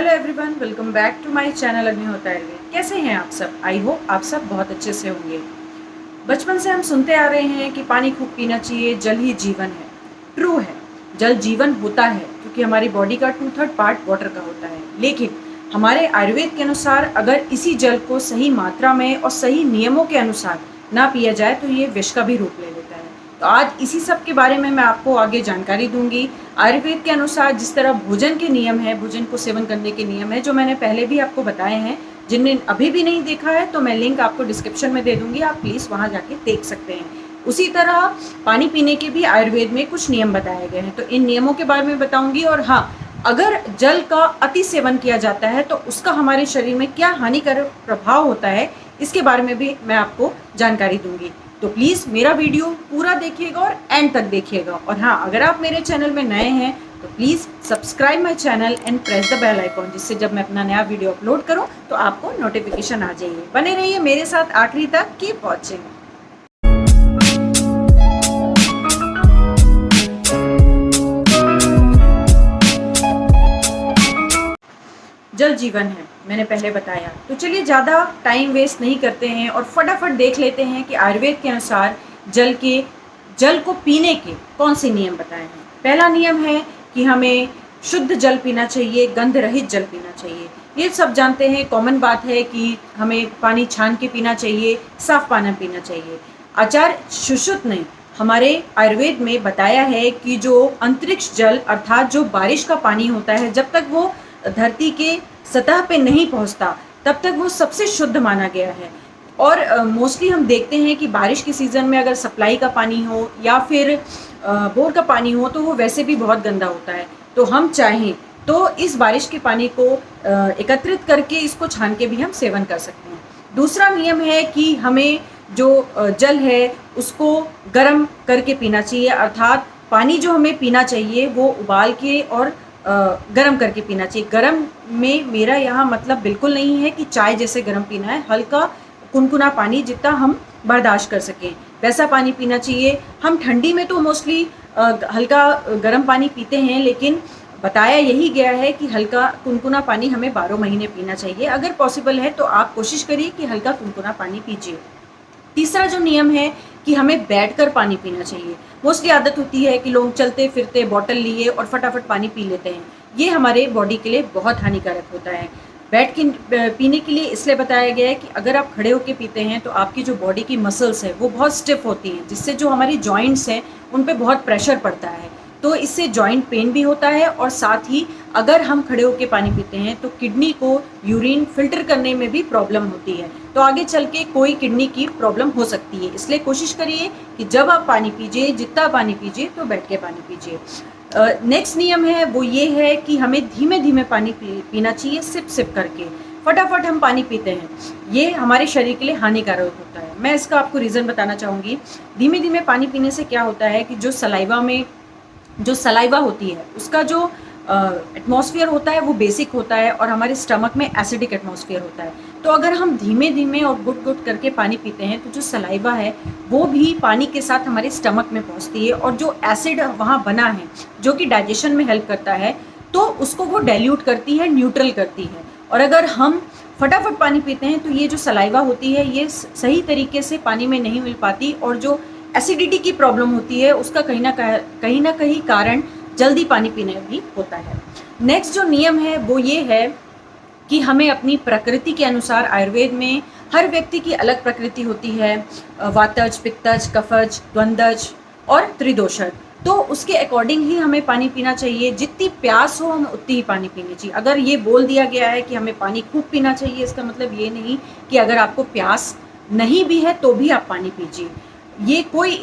Hello everyone, welcome back to my channel Agnihotra Ayurveda. कैसे हैं आप सब? आई होप आप सब बहुत अच्छे से होंगे। बचपन से हम सुनते आ रहे हैं कि पानी खूब पीना चाहिए, जल ही जीवन है। ट्रू है, जल जीवन होता है क्योंकि हमारी बॉडी का 2/3 पार्ट वाटर का होता है। लेकिन हमारे आयुर्वेद के अनुसार अगर इसी जल को सही मात्रा में और सही नियमों के अनुसार ना पिया जाए तो ये विष का भी रूप ले लेता है। तो आज इसी सब के बारे में मैं आपको आगे जानकारी दूंगी। आयुर्वेद के अनुसार जिस तरह भोजन के नियम है, भोजन को सेवन करने के नियम है, जो मैंने पहले भी आपको बताए हैं। जिनने अभी भी नहीं देखा है तो मैं लिंक आपको डिस्क्रिप्शन में दे दूंगी, आप प्लीज़ वहाँ जाके देख सकते हैं। उसी तरह पानी पीने के भी आयुर्वेद में कुछ नियम बताए गए हैं, तो इन नियमों के बारे में बताऊंगी। और हाँ, अगर जल का अति सेवन किया जाता है तो उसका हमारे शरीर में क्या हानिकारक प्रभाव होता है, इसके बारे में भी मैं आपको जानकारी दूंगी। तो प्लीज़ मेरा वीडियो पूरा देखिएगा और एंड तक देखिएगा। और हाँ, अगर आप मेरे चैनल में नए हैं तो please subscribe my channel and press the bell icon, जिससे जब मैं अपना नया वीडियो अपलोड करूं तो आपको नोटिफिकेशन आ जाइए। बने रहिए मेरे साथ आखिरी तक, कीप वॉचिंग। जल जीवन है, मैंने पहले बताया। तो चलिए ज़्यादा टाइम वेस्ट नहीं करते हैं और फटाफट देख लेते हैं कि आयुर्वेद के अनुसार जल को पीने के कौन से नियम बताए हैं। पहला नियम है कि हमें शुद्ध जल पीना चाहिए, गंध रहित जल पीना चाहिए। ये सब जानते हैं, कॉमन बात है कि हमें पानी छान के पीना चाहिए, साफ पानी पीना चाहिए। आचार्य सुश्रुत ने हमारे आयुर्वेद में बताया है कि जो अंतरिक्ष जल अर्थात जो बारिश का पानी होता है, जब तक वो धरती के सतह पे नहीं पहुंचता तब तक वो सबसे शुद्ध माना गया है। और मोस्टली हम देखते हैं कि बारिश के सीज़न में अगर सप्लाई का पानी हो या फिर बोर का पानी हो तो वो वैसे भी बहुत गंदा होता है। तो हम चाहें तो इस बारिश के पानी को एकत्रित करके इसको छान के भी हम सेवन कर सकते हैं। दूसरा नियम है कि हमें जो जल है उसको गर्म करके पीना चाहिए, अर्थात पानी जो हमें पीना चाहिए वो उबाल के और गरम करके पीना चाहिए। गरम में मेरा यहाँ मतलब बिल्कुल नहीं है कि चाय जैसे गरम पीना है, हल्का कुनकुना पानी जितना हम बर्दाश्त कर सकें वैसा पानी पीना चाहिए। हम ठंडी में तो मोस्टली हल्का गरम पानी पीते हैं, लेकिन बताया यही गया है कि हल्का कुनकुना पानी हमें 12 महीने पीना चाहिए। अगर पॉसिबल है तो आप कोशिश करिए कि हल्का कुनकुना पानी पीजिए। तीसरा जो नियम है कि हमें बैठकर पानी पीना चाहिए। मोस्टली आदत होती है कि लोग चलते फिरते बॉटल लिए और फटाफट पानी पी लेते हैं, ये हमारे बॉडी के लिए बहुत हानिकारक होता है। बैठ के पीने के लिए इसलिए बताया गया है कि अगर आप खड़े होकर पीते हैं तो आपकी जो बॉडी की मसल्स है वो बहुत स्टिफ होती हैं, जिससे जो हमारी जॉइंट्स हैं उन पे बहुत प्रेशर पड़ता है, तो इससे जॉइंट पेन भी होता है। और साथ ही अगर हम खड़े होकर पानी पीते हैं तो किडनी को यूरिन फिल्टर करने में भी प्रॉब्लम होती है, तो आगे चल के कोई किडनी की प्रॉब्लम हो सकती है। इसलिए कोशिश करिए कि जब आप पानी पीजिए, जितना पानी पीजिए तो बैठ के पानी पीजिए। नेक्स्ट नियम है वो ये है कि हमें धीमे धीमे पानी पीना चाहिए, सिप सिप करके। फटाफट हम पानी पीते हैं, ये हमारे शरीर के लिए हानिकारक होता है। मैं इसका आपको रीज़न बताना चाहूँगी। धीमे धीमे पानी पीने से क्या होता है कि जो सलाइवा होती है उसका जो एटमॉस्फेयर होता है वो बेसिक होता है और हमारे स्टमक में एसिडिक एटमॉस्फेयर होता है। तो अगर हम धीमे धीमे और गुट गुट करके पानी पीते हैं तो जो सलाइवा है वो भी पानी के साथ हमारे स्टमक में पहुंचती है और जो एसिड वहाँ बना है जो कि डाइजेशन में हेल्प करता है तो उसको वो डाइल्यूट करती है, न्यूट्रल करती है। और अगर हम फटाफट पानी पीते हैं तो ये जो सलाइवा होती है ये सही तरीके से पानी में नहीं मिल पाती और जो एसिडिटी की प्रॉब्लम होती है उसका कहीं ना कहीं कारण जल्दी पानी पीने भी होता है। नेक्स्ट जो नियम है वो ये है कि हमें अपनी प्रकृति के अनुसार, आयुर्वेद में हर व्यक्ति की अलग प्रकृति होती है, वातज, पित्तज, कफज, द्वंद्वज और त्रिदोषज, तो उसके अकॉर्डिंग ही हमें पानी पीना चाहिए। जितनी प्यास हो हमें उतनी ही पानी पीनी चाहिए। अगर ये बोल दिया गया है कि हमें पानी खूब पीना चाहिए, इसका मतलब ये नहीं कि अगर आपको प्यास नहीं भी है तो भी आप पानी पीजिए। ये कोई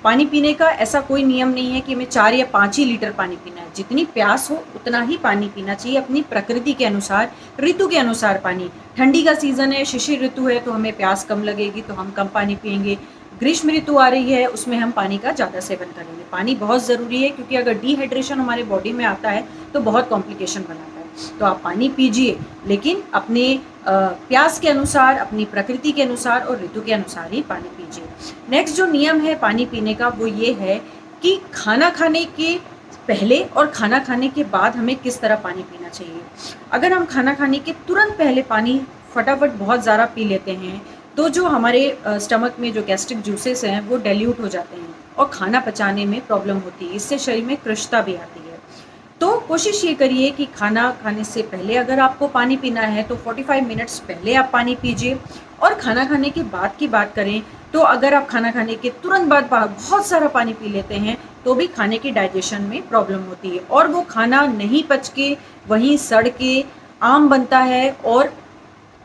पानी पीने का ऐसा कोई नियम नहीं है कि हमें 4 या 5 ही लीटर पानी पीना है। जितनी प्यास हो उतना ही पानी पीना चाहिए, अपनी प्रकृति के अनुसार, ऋतु के अनुसार पानी। ठंडी का सीज़न है, शिशिर ऋतु है, तो हमें प्यास कम लगेगी तो हम कम पानी पियेंगे। ग्रीष्म ऋतु आ रही है, उसमें हम पानी का ज़्यादा सेवन करेंगे। पानी बहुत ज़रूरी है क्योंकि अगर डिहाइड्रेशन हमारे बॉडी में आता है तो बहुत कॉम्प्लिकेशन बनाता है। तो आप पानी पीजिए, लेकिन अपने प्यास के अनुसार, अपनी प्रकृति के अनुसार और ऋतु के अनुसार ही पानी पीजिए। नेक्स्ट जो नियम है पानी पीने का वो ये है कि खाना खाने के पहले और खाना खाने के बाद हमें किस तरह पानी पीना चाहिए। अगर हम खाना खाने के तुरंत पहले पानी फटाफट बहुत ज़्यादा पी लेते हैं तो जो हमारे स्टमक में जो गैस्ट्रिक जूसेस हैं वो डाइल्यूट हो जाते हैं और खाना पचाने में प्रॉब्लम होती है, इससे शरीर में कृशता भी आती है। तो कोशिश ये करिए कि खाना खाने से पहले अगर आपको पानी पीना है तो 45 मिनट्स पहले आप पानी पीजिए। और खाना खाने के बाद की बात करें तो अगर आप खाना खाने के तुरंत बाद बहुत सारा पानी पी लेते हैं तो भी खाने की डाइजेशन में प्रॉब्लम होती है और वो खाना नहीं पच के वहीं सड़ के आम बनता है और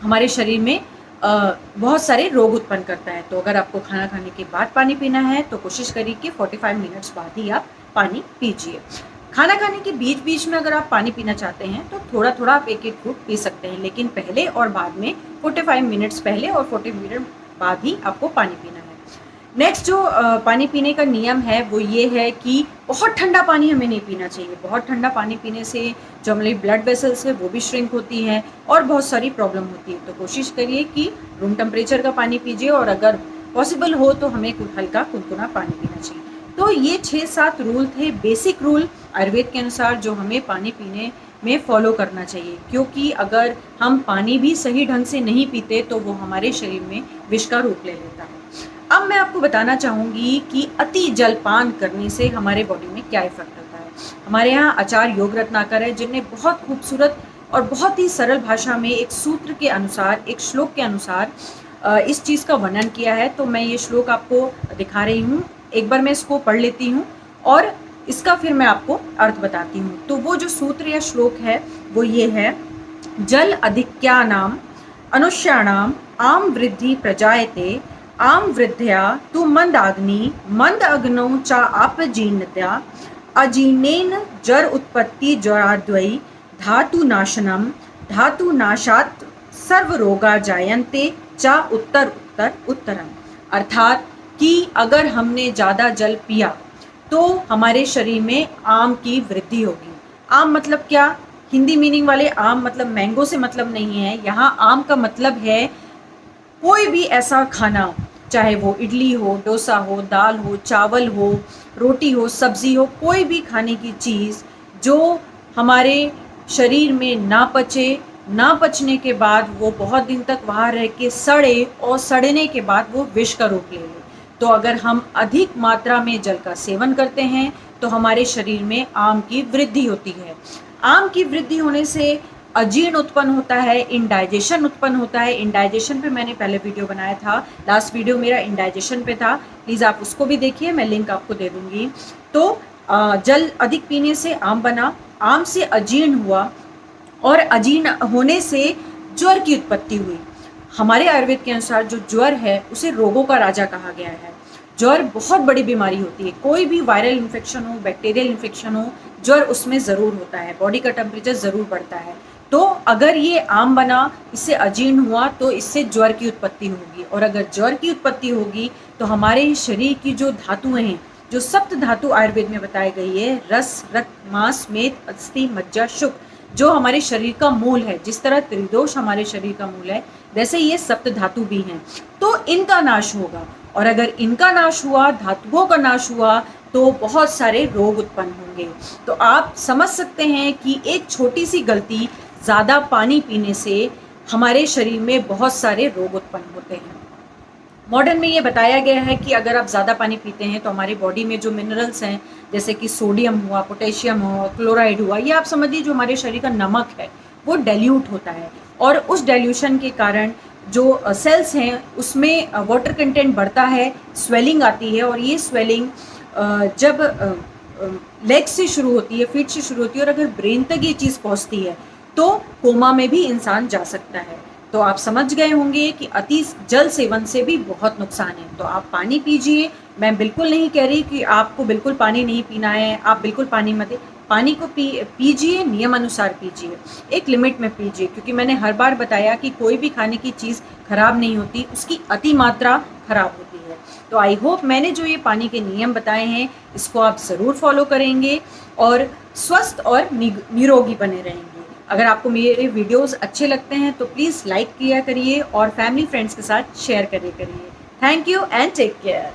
हमारे शरीर में बहुत सारे रोग उत्पन्न करता है। तो अगर आपको खाना खाने के बाद पानी पीना है तो कोशिश करिए कि 45 मिनट्स बाद ही आप पानी पीजिए। खाना खाने के बीच बीच में अगर आप पानी पीना चाहते हैं तो थोड़ा थोड़ा आप एक एक घूंट पी सकते हैं, लेकिन पहले और बाद में 45 मिनट्स पहले और 40 मिनट बाद ही आपको पानी पीना है। नेक्स्ट जो पानी पीने का नियम है वो ये है कि बहुत ठंडा पानी हमें नहीं पीना चाहिए। बहुत ठंडा पानी पीने से जो हमारी ब्लड वेसल्स है वो भी श्रिंक होती हैं और बहुत सारी प्रॉब्लम होती है। तो कोशिश करिए कि रूम टेम्परेचर का पानी पीजिए और अगर पॉसिबल हो तो हमें हल्का कुनकुना पानी पीना चाहिए। तो ये 6-7 रूल थे, बेसिक रूल आयुर्वेद के अनुसार जो हमें पानी पीने में फॉलो करना चाहिए, क्योंकि अगर हम पानी भी सही ढंग से नहीं पीते तो वो हमारे शरीर में विष का रूप ले लेता है। अब मैं आपको बताना चाहूँगी कि अति जलपान करने से हमारे बॉडी में क्या इफेक्ट होता है। हमारे यहाँ आचार्य योग रत्नाकर है जिनने बहुत खूबसूरत और बहुत ही सरल भाषा में एक सूत्र के अनुसार, एक श्लोक के अनुसार इस चीज़ का वर्णन किया है। तो मैं ये श्लोक आपको दिखा रही हूँ, एक बार मैं इसको पढ़ लेती हूँ और इसका फिर मैं आपको अर्थ बताती हूँ। तो वो जो सूत्र या श्लोक है वो ये है, जल अधिक्यानाम अनुष्याणाम आम वृद्धि प्रजायते आम वृद्ध्या तु मंदाग्नि मंद अग्नौ चा आपजीर्णत्या अजीर्णेन जर उत्पत्ति ज्वराद्वयी धातु नाशनम धातु नाशात् सर्व रोगा जायन्ते चा उत्तर उत्तर उत्तरम। अर्थात कि अगर हमने ज़्यादा जल पिया तो हमारे शरीर में आम की वृद्धि होगी। आम मतलब क्या? हिंदी मीनिंग वाले आम मतलब मैंगो से मतलब नहीं है। यहाँ आम का मतलब है कोई भी ऐसा खाना, चाहे वो इडली हो, डोसा हो, दाल हो, चावल हो, रोटी हो, सब्जी हो, कोई भी खाने की चीज़ जो हमारे शरीर में ना पचे, ना पचने के बाद वो बहुत दिन तक वहाँ रह के सड़े और सड़ने के बाद वो विष का रूप ले ले। तो अगर हम अधिक मात्रा में जल का सेवन करते हैं तो हमारे शरीर में आम की वृद्धि होती है। आम की वृद्धि होने से अजीर्ण उत्पन्न होता है, इंडाइजेशन उत्पन्न होता है। इंडाइजेशन पे मैंने पहले वीडियो बनाया था, लास्ट वीडियो मेरा इंडाइजेशन पे था, प्लीज़ आप उसको भी देखिए, मैं लिंक आपको दे दूँगी। तो जल अधिक पीने से आम बना, आम से अजीर्ण हुआ और अजीर्ण होने से ज्वर की उत्पत्ति हुई। हमारे आयुर्वेद के अनुसार जो ज्वर है उसे रोगों का राजा कहा गया है। ज्वर बहुत बड़ी बीमारी होती है, कोई भी वायरल इन्फेक्शन हो, बैक्टीरियल इन्फेक्शन हो, ज्वर उसमें ज़रूर होता है, बॉडी का टेम्परेचर ज़रूर बढ़ता है। तो अगर ये आम बना, इससे अजीर्ण हुआ तो इससे ज्वर की उत्पत्ति होगी और अगर ज्वर की उत्पत्ति होगी तो हमारे शरीर की जो धातुएं हैं, जो सप्त धातु आयुर्वेद में बताई गई है, रस, रक्त, मांस, मेद, अस्थि, मज्जा, शुक्र, जो हमारे शरीर का मूल है, जिस तरह त्रिदोष हमारे शरीर का मूल है वैसे ये सप्त धातु भी हैं, तो इनका नाश होगा। और अगर इनका नाश हुआ, धातुओं का नाश हुआ, तो बहुत सारे रोग उत्पन्न होंगे। तो आप समझ सकते हैं कि एक छोटी सी गलती, ज़्यादा पानी पीने से हमारे शरीर में बहुत सारे रोग उत्पन्न होते हैं। मॉडर्न में ये बताया गया है कि अगर आप ज़्यादा पानी पीते हैं तो हमारी बॉडी में जो मिनरल्स हैं, जैसे कि सोडियम हुआ, पोटेशियम हुआ, क्लोराइड हुआ, ये आप समझिए जो हमारे शरीर का नमक है वो डाइल्यूट होता है और उस डाइल्यूशन के कारण जो सेल्स हैं उसमें वाटर कंटेंट बढ़ता है, स्वेलिंग आती है और ये स्वेलिंग जब लेग से शुरू होती है, फीट से शुरू होती है और अगर ब्रेन तक ये चीज़ पहुंचती है तो कोमा में भी इंसान जा सकता है। तो आप समझ गए होंगे कि अति जल सेवन से भी बहुत नुकसान है। तो आप पानी पीजिए, मैं बिल्कुल नहीं कह रही कि आपको बिल्कुल पानी नहीं पीना है, आप बिल्कुल पानी मत, पानी को पीजिए, नियम अनुसार पीजिए, एक लिमिट में पीजिए, क्योंकि मैंने हर बार बताया कि कोई भी खाने की चीज़ खराब नहीं होती, उसकी अति मात्रा खराब होती है। तो आई होप मैंने जो ये पानी के नियम बताए हैं इसको आप ज़रूर फॉलो करेंगे और स्वस्थ और निरोगी बने रहेंगे। अगर आपको मेरे वीडियोस अच्छे लगते हैं तो प्लीज़ लाइक किया करिए और फैमिली फ्रेंड्स के साथ शेयर करिए। Thank you and take care.